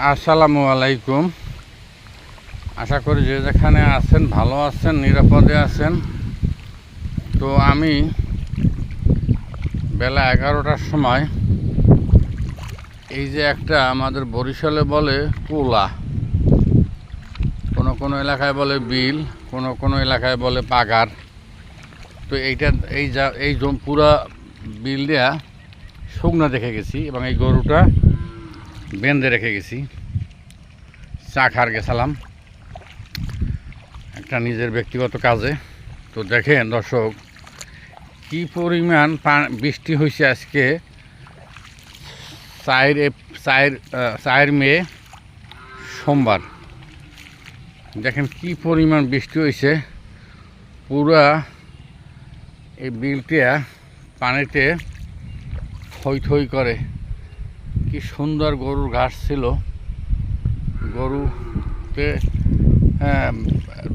আসসালামু আলাইকুম। আশা করি যে যেখানে আছেন ভালো আছেন, নিরাপদে আছেন। তো আমি বেলা 11টার সময় এই যে একটা আমাদের বরিশালে বলে কুলা, কোনো কোনো এলাকায় বলে বিল, কোনো কোনো এলাকায় বলে পাগার। তো এই পুরা বিল দেয়া শুকনা দেখে গেছি এবং এই গরুটা বেঁধে রেখে গেছি। চা খার গেছিলাম একটা নিজের ব্যক্তিগত কাজে। তো দেখেন দর্শক, কি পরিমাণ বৃষ্টি হয়েছে আজকে 4 মে সোমবার। দেখেন কি পরিমাণ বৃষ্টি হয়েছে, পুরা এই বিলটা পানিতে থই থই করে। কি সুন্দর গরুর ঘাস ছিল, গরুতে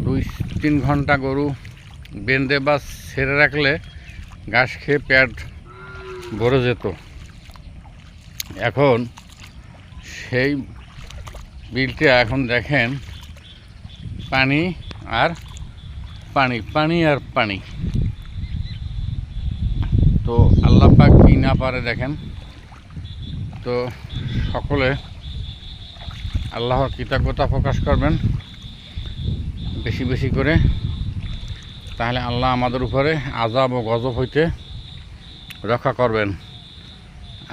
2-3 ঘন্টা গরু বেঁধে বা ছেড়ে রাখলে ঘাস খেয়ে পেট ভরে যেত। এখন সেই বিলটা এখন দেখেন পানি আর পানি, পানি আর পানি। তো আল্লাহ পাক কি না পারে দেখেন। তো সকলে আল্লাহর কৃতজ্ঞতা প্রকাশ করবেন বেশি বেশি করে, তাহলে আল্লাহ আমাদের উপরে আযাব ও গজব হইতে রক্ষা করবেন।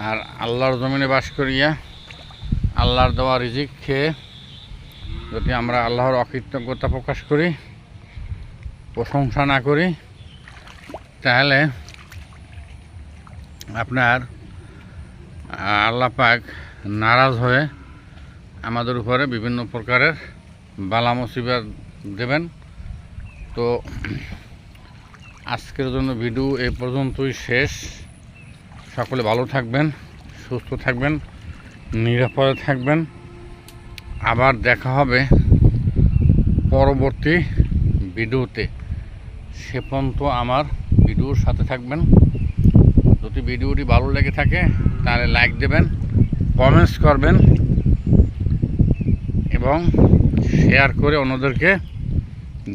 আর আল্লাহর জমিনে বাস করিয়া আল্লাহর দেওয়া রিজিক খেয়ে যদি আমরা আল্লাহর অকৃতজ্ঞতা প্রকাশ করি, প্রশংসা না করি, তাহলে আপনার আল্লাহ পাক নারাজ হয়ে আমাদের উপরে বিভিন্ন প্রকারের বালা মুসিবত দেবেন। তো আজকের জন্য ভিডিও এই পর্যন্তই শেষ। সকলে ভালো থাকবেন, সুস্থ থাকবেন, নিরাপদে থাকবেন। আবার দেখা হবে পরবর্তী ভিডিওতে। সে পর্যন্ত আমার ভিডিওর সাথে থাকবেন। যদি ভিডিওটি ভালো লেগে থাকে তাহলে লাইক দেবেন, কমেন্টস করবেন এবং শেয়ার করে অন্যদেরকে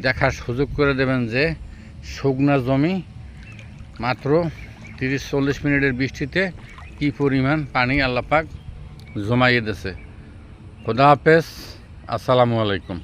দেখার সুযোগ করে দেবেন যে শুকনা জমি মাত্র 30-40 মিনিটের বৃষ্টিতে কি পরিমাণ পানি আল্লাহ পাক জমাইয়ে দিয়েছে। খোদা হাফেজ, আসসালামু আলাইকুম।